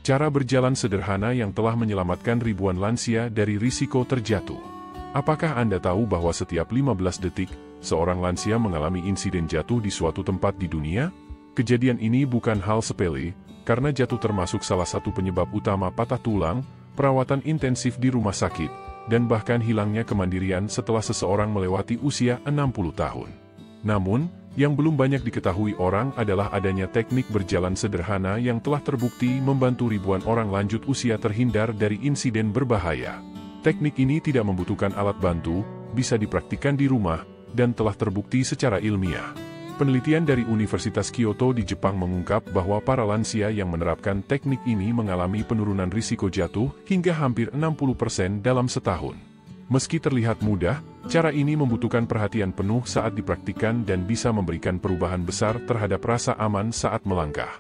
Cara berjalan sederhana yang telah menyelamatkan ribuan lansia dari risiko terjatuh. Apakah Anda tahu bahwa setiap 15 detik, seorang lansia mengalami insiden jatuh di suatu tempat di dunia? Kejadian ini bukan hal sepele, karena jatuh termasuk salah satu penyebab utama patah tulang, perawatan intensif di rumah sakit, dan bahkan hilangnya kemandirian setelah seseorang melewati usia 60 tahun. Namun, yang belum banyak diketahui orang adalah adanya teknik berjalan sederhana yang telah terbukti membantu ribuan orang lanjut usia terhindar dari insiden berbahaya. Teknik ini tidak membutuhkan alat bantu, bisa dipraktikkan di rumah, dan telah terbukti secara ilmiah. Penelitian dari Universitas Kyoto di Jepang mengungkap bahwa para lansia yang menerapkan teknik ini mengalami penurunan risiko jatuh hingga hampir 60% dalam setahun. Meski terlihat mudah, cara ini membutuhkan perhatian penuh saat dipraktikkan dan bisa memberikan perubahan besar terhadap rasa aman saat melangkah.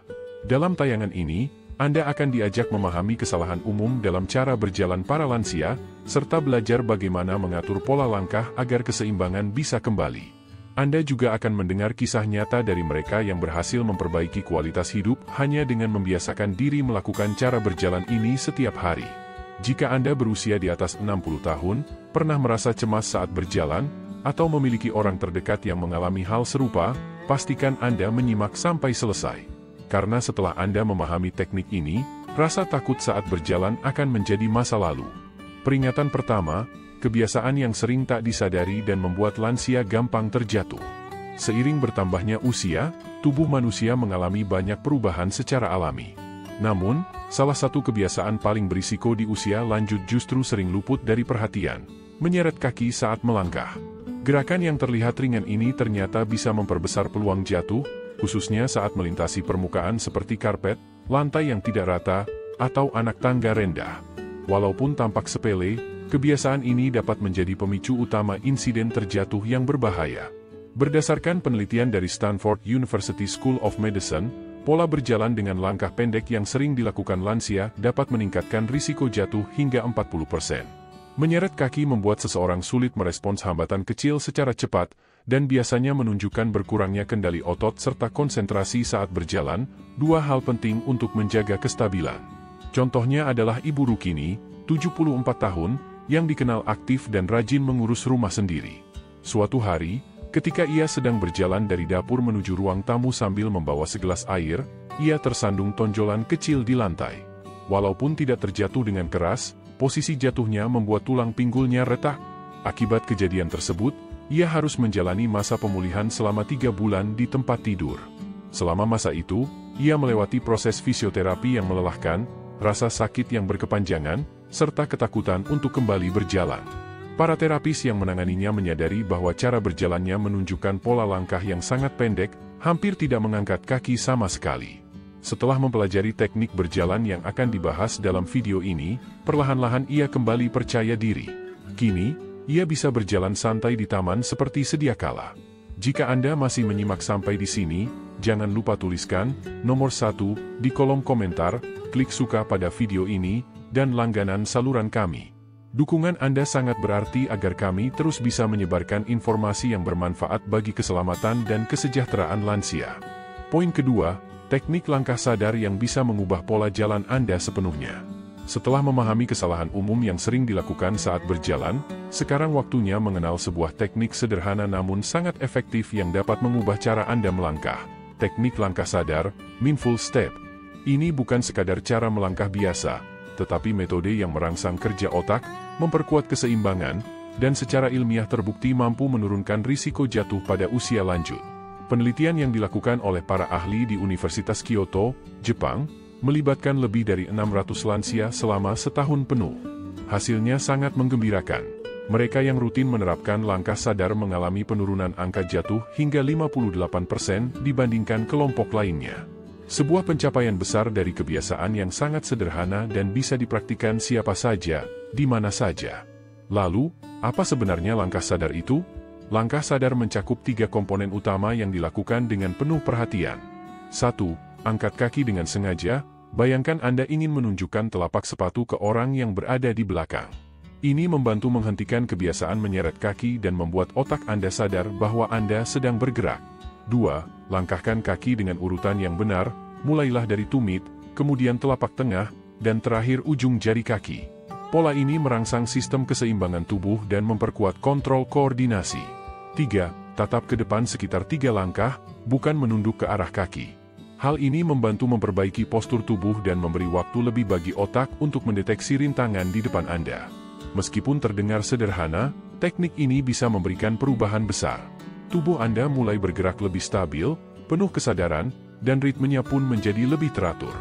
Dalam tayangan ini, Anda akan diajak memahami kesalahan umum dalam cara berjalan para lansia, serta belajar bagaimana mengatur pola langkah agar keseimbangan bisa kembali. Anda juga akan mendengar kisah nyata dari mereka yang berhasil memperbaiki kualitas hidup hanya dengan membiasakan diri melakukan cara berjalan ini setiap hari. Jika Anda berusia di atas 60 tahun, pernah merasa cemas saat berjalan, atau memiliki orang terdekat yang mengalami hal serupa, pastikan Anda menyimak sampai selesai. Karena setelah Anda memahami teknik ini, rasa takut saat berjalan akan menjadi masa lalu. Peringatan pertama, kebiasaan yang sering tak disadari dan membuat lansia gampang terjatuh. Seiring bertambahnya usia, tubuh manusia mengalami banyak perubahan secara alami. Namun, salah satu kebiasaan paling berisiko di usia lanjut justru sering luput dari perhatian, menyeret kaki saat melangkah. Gerakan yang terlihat ringan ini ternyata bisa memperbesar peluang jatuh, khususnya saat melintasi permukaan seperti karpet, lantai yang tidak rata, atau anak tangga rendah. Walaupun tampak sepele, kebiasaan ini dapat menjadi pemicu utama insiden terjatuh yang berbahaya. Berdasarkan penelitian dari Stanford University School of Medicine, pola berjalan dengan langkah pendek yang sering dilakukan lansia dapat meningkatkan risiko jatuh hingga 40%. Menyeret kaki membuat seseorang sulit merespons hambatan kecil secara cepat, dan biasanya menunjukkan berkurangnya kendali otot serta konsentrasi saat berjalan, dua hal penting untuk menjaga kestabilan. Contohnya adalah Ibu Rukini, 74 tahun, yang dikenal aktif dan rajin mengurus rumah sendiri. Suatu hari, ketika ia sedang berjalan dari dapur menuju ruang tamu sambil membawa segelas air, ia tersandung tonjolan kecil di lantai. Walaupun tidak terjatuh dengan keras, posisi jatuhnya membuat tulang pinggulnya retak. Akibat kejadian tersebut, ia harus menjalani masa pemulihan selama 3 bulan di tempat tidur. Selama masa itu, ia melewati proses fisioterapi yang melelahkan, rasa sakit yang berkepanjangan, serta ketakutan untuk kembali berjalan. Para terapis yang menanganinya menyadari bahwa cara berjalannya menunjukkan pola langkah yang sangat pendek, hampir tidak mengangkat kaki sama sekali. Setelah mempelajari teknik berjalan yang akan dibahas dalam video ini, perlahan-lahan ia kembali percaya diri. Kini, ia bisa berjalan santai di taman seperti sedia kala. Jika Anda masih menyimak sampai di sini, jangan lupa tuliskan nomor 1 di kolom komentar, klik suka pada video ini, dan langganan saluran kami. Dukungan Anda sangat berarti agar kami terus bisa menyebarkan informasi yang bermanfaat bagi keselamatan dan kesejahteraan lansia. Poin kedua, teknik langkah sadar yang bisa mengubah pola jalan Anda sepenuhnya. Setelah memahami kesalahan umum yang sering dilakukan saat berjalan, sekarang waktunya mengenal sebuah teknik sederhana namun sangat efektif yang dapat mengubah cara Anda melangkah. Teknik langkah sadar, mindful step. Ini bukan sekadar cara melangkah biasa, tetapi metode yang merangsang kerja otak, memperkuat keseimbangan, dan secara ilmiah terbukti mampu menurunkan risiko jatuh pada usia lanjut. Penelitian yang dilakukan oleh para ahli di Universitas Kyoto, Jepang, melibatkan lebih dari 600 lansia selama setahun penuh. Hasilnya sangat menggembirakan. Mereka yang rutin menerapkan langkah sadar mengalami penurunan angka jatuh hingga 58% dibandingkan kelompok lainnya. Sebuah pencapaian besar dari kebiasaan yang sangat sederhana dan bisa dipraktikkan siapa saja, di mana saja. Lalu, apa sebenarnya langkah sadar itu? Langkah sadar mencakup 3 komponen utama yang dilakukan dengan penuh perhatian. 1. Angkat kaki dengan sengaja. Bayangkan Anda ingin menunjukkan telapak sepatu ke orang yang berada di belakang. Ini membantu menghentikan kebiasaan menyeret kaki dan membuat otak Anda sadar bahwa Anda sedang bergerak. 2. Langkahkan kaki dengan urutan yang benar, mulailah dari tumit, kemudian telapak tengah, dan terakhir ujung jari kaki. Pola ini merangsang sistem keseimbangan tubuh dan memperkuat kontrol koordinasi. 3. Tatap ke depan sekitar 3 langkah, bukan menunduk ke arah kaki. Hal ini membantu memperbaiki postur tubuh dan memberi waktu lebih bagi otak untuk mendeteksi rintangan di depan Anda. Meskipun terdengar sederhana, teknik ini bisa memberikan perubahan besar. Tubuh Anda mulai bergerak lebih stabil, penuh kesadaran, dan ritmenya pun menjadi lebih teratur.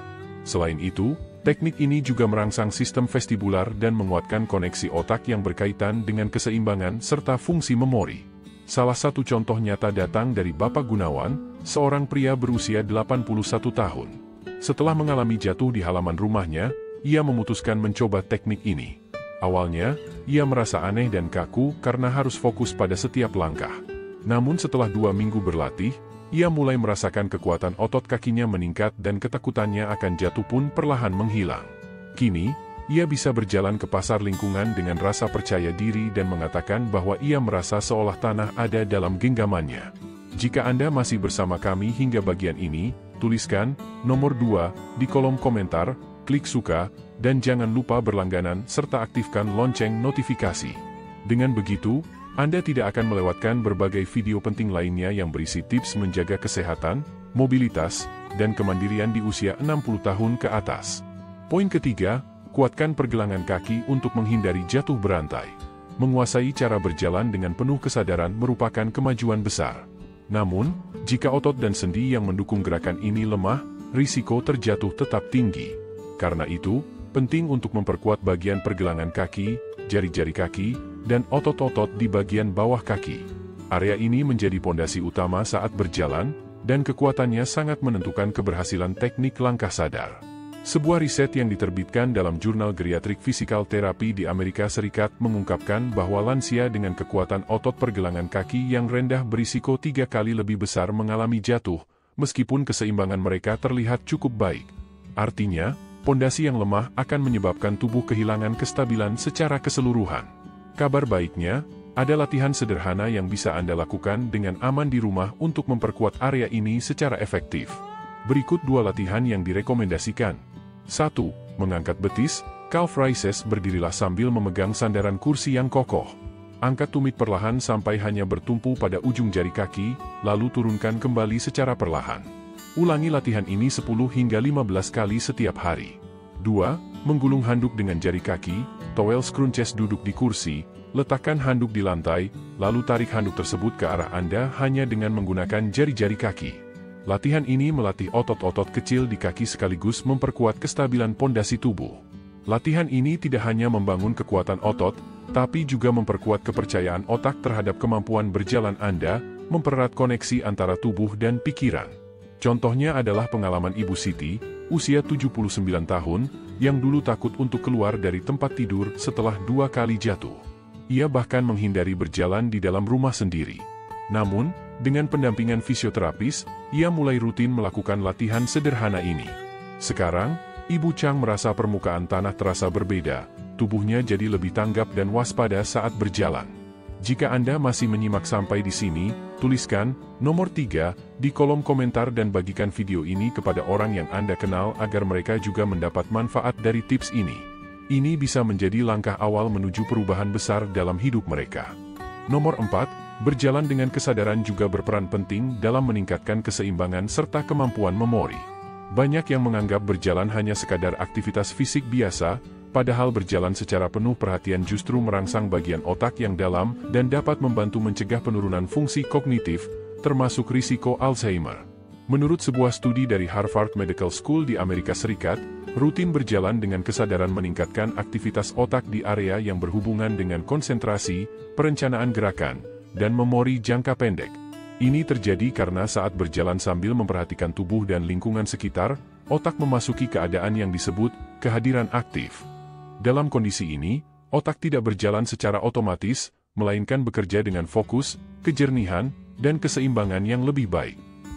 Selain itu, teknik ini juga merangsang sistem vestibular dan menguatkan koneksi otak yang berkaitan dengan keseimbangan serta fungsi memori. Salah satu contoh nyata datang dari Bapak Gunawan, seorang pria berusia 81 tahun. Setelah mengalami jatuh di halaman rumahnya, ia memutuskan mencoba teknik ini. Awalnya, ia merasa aneh dan kaku karena harus fokus pada setiap langkah. Namun setelah 2 minggu berlatih, ia mulai merasakan kekuatan otot kakinya meningkat dan ketakutannya akan jatuh pun perlahan menghilang. Kini, ia bisa berjalan ke pasar lingkungan dengan rasa percaya diri dan mengatakan bahwa ia merasa seolah tanah ada dalam genggamannya. Jika Anda masih bersama kami hingga bagian ini, tuliskan nomor 2 di kolom komentar, klik suka, dan jangan lupa berlangganan serta aktifkan lonceng notifikasi. Dengan begitu, Anda tidak akan melewatkan berbagai video penting lainnya yang berisi tips menjaga kesehatan, mobilitas, dan kemandirian di usia 60 tahun ke atas. Poin ketiga, kuatkan pergelangan kaki untuk menghindari jatuh berantai. Menguasai cara berjalan dengan penuh kesadaran merupakan kemajuan besar. Namun, jika otot dan sendi yang mendukung gerakan ini lemah, risiko terjatuh tetap tinggi. Karena itu, penting untuk memperkuat bagian pergelangan kaki, jari-jari kaki, dan otot-otot di bagian bawah kaki. Area ini menjadi pondasi utama saat berjalan, dan kekuatannya sangat menentukan keberhasilan teknik langkah sadar. Sebuah riset yang diterbitkan dalam jurnal Geriatric Physical Therapy di Amerika Serikat mengungkapkan bahwa lansia dengan kekuatan otot pergelangan kaki yang rendah berisiko 3 kali lebih besar mengalami jatuh, meskipun keseimbangan mereka terlihat cukup baik. Artinya, pondasi yang lemah akan menyebabkan tubuh kehilangan kestabilan secara keseluruhan. Kabar baiknya, ada latihan sederhana yang bisa Anda lakukan dengan aman di rumah untuk memperkuat area ini secara efektif. Berikut 2 latihan yang direkomendasikan. 1. Mengangkat betis, calf raises. Berdirilah sambil memegang sandaran kursi yang kokoh. Angkat tumit perlahan sampai hanya bertumpu pada ujung jari kaki, lalu turunkan kembali secara perlahan. Ulangi latihan ini 10 hingga 15 kali setiap hari. 2. Menggulung handuk dengan jari kaki, towel scrunches. Duduk di kursi, letakkan handuk di lantai, lalu tarik handuk tersebut ke arah Anda hanya dengan menggunakan jari-jari kaki. Latihan ini melatih otot-otot kecil di kaki sekaligus memperkuat kestabilan pondasi tubuh. Latihan ini tidak hanya membangun kekuatan otot, tapi juga memperkuat kepercayaan otak terhadap kemampuan berjalan Anda, mempererat koneksi antara tubuh dan pikiran. Contohnya adalah pengalaman Ibu Siti, usia 79 tahun, yang dulu takut untuk keluar dari tempat tidur setelah 2 kali jatuh. Ia bahkan menghindari berjalan di dalam rumah sendiri. Namun, dengan pendampingan fisioterapis, ia mulai rutin melakukan latihan sederhana ini. Sekarang, Ibu Chang merasa permukaan tanah terasa berbeda, tubuhnya jadi lebih tanggap dan waspada saat berjalan. Jika Anda masih menyimak sampai di sini, tuliskan nomor 3 di kolom komentar dan bagikan video ini kepada orang yang Anda kenal agar mereka juga mendapat manfaat dari tips ini. Ini bisa menjadi langkah awal menuju perubahan besar dalam hidup mereka. Nomor 4, berjalan dengan kesadaran juga berperan penting dalam meningkatkan keseimbangan serta kemampuan memori. Banyak yang menganggap berjalan hanya sekadar aktivitas fisik biasa, padahal berjalan secara penuh perhatian justru merangsang bagian otak yang dalam dan dapat membantu mencegah penurunan fungsi kognitif, termasuk risiko Alzheimer. Menurut sebuah studi dari Harvard Medical School di Amerika Serikat, rutin berjalan dengan kesadaran meningkatkan aktivitas otak di area yang berhubungan dengan konsentrasi, perencanaan gerakan, dan memori jangka pendek. Ini terjadi karena saat berjalan sambil memperhatikan tubuh dan lingkungan sekitar, otak memasuki keadaan yang disebut kehadiran aktif. Dalam kondisi ini, otak tidak berjalan secara otomatis, melainkan bekerja dengan fokus, kejernihan, dan keseimbangan yang lebih baik.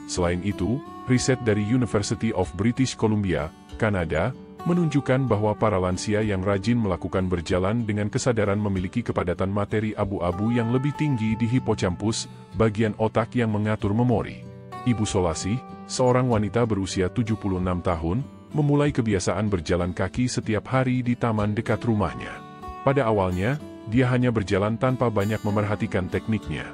Selain itu, riset dari University of British Columbia, Kanada, menunjukkan bahwa para lansia yang rajin melakukan berjalan dengan kesadaran memiliki kepadatan materi abu-abu yang lebih tinggi di hipocampus, bagian otak yang mengatur memori. Ibu Solasih, seorang wanita berusia 76 tahun, memulai kebiasaan berjalan kaki setiap hari di taman dekat rumahnya. Pada awalnya, dia hanya berjalan tanpa banyak memerhatikan tekniknya.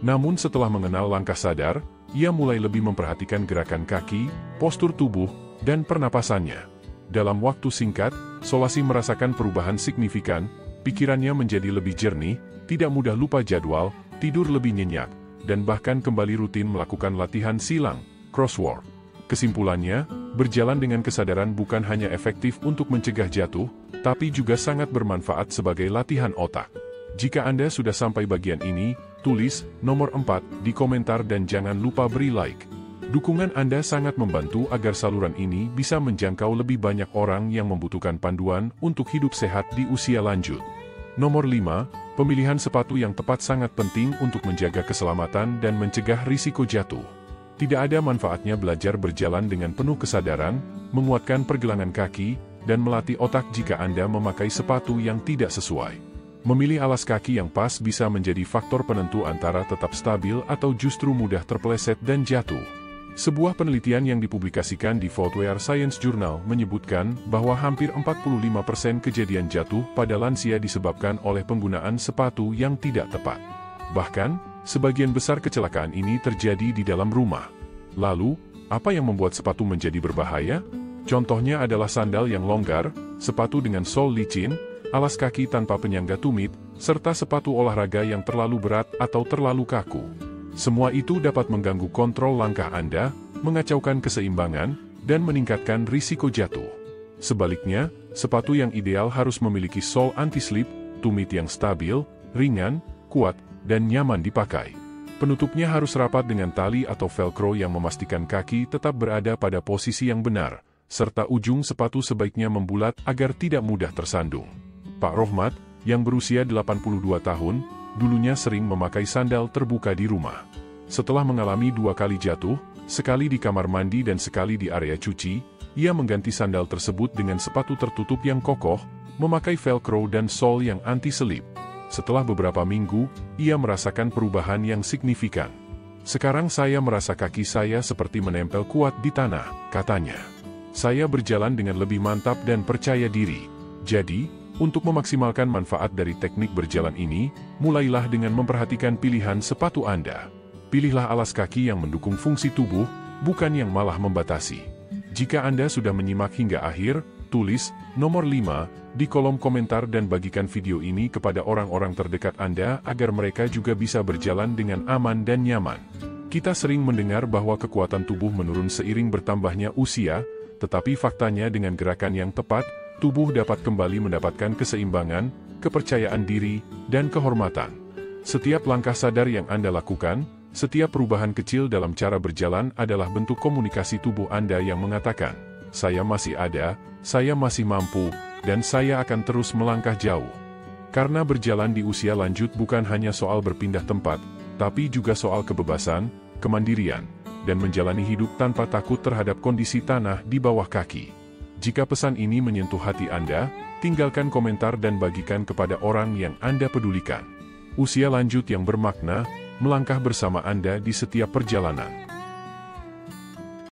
Namun setelah mengenal langkah sadar, ia mulai lebih memperhatikan gerakan kaki, postur tubuh, dan pernapasannya. Dalam waktu singkat, Solasi merasakan perubahan signifikan, pikirannya menjadi lebih jernih, tidak mudah lupa jadwal, tidur lebih nyenyak, dan bahkan kembali rutin melakukan latihan silang, crossword. Kesimpulannya, berjalan dengan kesadaran bukan hanya efektif untuk mencegah jatuh, tapi juga sangat bermanfaat sebagai latihan otak. Jika Anda sudah sampai bagian ini, tulis nomor 4 di komentar dan jangan lupa beri like. Dukungan Anda sangat membantu agar saluran ini bisa menjangkau lebih banyak orang yang membutuhkan panduan untuk hidup sehat di usia lanjut. Nomor 5, pemilihan sepatu yang tepat sangat penting untuk menjaga keselamatan dan mencegah risiko jatuh. Tidak ada manfaatnya belajar berjalan dengan penuh kesadaran, menguatkan pergelangan kaki, dan melatih otak jika Anda memakai sepatu yang tidak sesuai. Memilih alas kaki yang pas bisa menjadi faktor penentu antara tetap stabil atau justru mudah terpeleset dan jatuh. Sebuah penelitian yang dipublikasikan di Footwear Science Journal menyebutkan bahwa hampir 45% kejadian jatuh pada lansia disebabkan oleh penggunaan sepatu yang tidak tepat. Bahkan, sebagian besar kecelakaan ini terjadi di dalam rumah. Lalu, apa yang membuat sepatu menjadi berbahaya? Contohnya adalah sandal yang longgar, sepatu dengan sol licin, alas kaki tanpa penyangga tumit, serta sepatu olahraga yang terlalu berat atau terlalu kaku. Semua itu dapat mengganggu kontrol langkah Anda, mengacaukan keseimbangan, dan meningkatkan risiko jatuh. Sebaliknya, sepatu yang ideal harus memiliki sol anti-slip, tumit yang stabil, ringan, kuat, dan nyaman dipakai. Penutupnya harus rapat dengan tali atau velcro yang memastikan kaki tetap berada pada posisi yang benar, serta ujung sepatu sebaiknya membulat agar tidak mudah tersandung. Pak Rohmat, yang berusia 82 tahun, dulunya sering memakai sandal terbuka di rumah. Setelah mengalami 2 kali jatuh, sekali di kamar mandi dan sekali di area cuci, ia mengganti sandal tersebut dengan sepatu tertutup yang kokoh, memakai velcro dan sol yang anti-selip. Setelah beberapa minggu, ia merasakan perubahan yang signifikan. "Sekarang saya merasa kaki saya seperti menempel kuat di tanah," katanya. "Saya berjalan dengan lebih mantap dan percaya diri." Jadi, untuk memaksimalkan manfaat dari teknik berjalan ini, mulailah dengan memperhatikan pilihan sepatu Anda. Pilihlah alas kaki yang mendukung fungsi tubuh, bukan yang malah membatasi. Jika Anda sudah menyimak hingga akhir, tulis nomor 5 di kolom komentar dan bagikan video ini kepada orang-orang terdekat Anda agar mereka juga bisa berjalan dengan aman dan nyaman. Kita sering mendengar bahwa kekuatan tubuh menurun seiring bertambahnya usia, tetapi faktanya dengan gerakan yang tepat, tubuh dapat kembali mendapatkan keseimbangan, kepercayaan diri, dan kehormatan. Setiap langkah sadar yang Anda lakukan, setiap perubahan kecil dalam cara berjalan adalah bentuk komunikasi tubuh Anda yang mengatakan, "Saya masih ada, saya masih mampu, dan saya akan terus melangkah jauh." Karena berjalan di usia lanjut bukan hanya soal berpindah tempat, tapi juga soal kebebasan, kemandirian, dan menjalani hidup tanpa takut terhadap kondisi tanah di bawah kaki. Jika pesan ini menyentuh hati Anda, tinggalkan komentar dan bagikan kepada orang yang Anda pedulikan. Usia lanjut yang bermakna, melangkah bersama Anda di setiap perjalanan.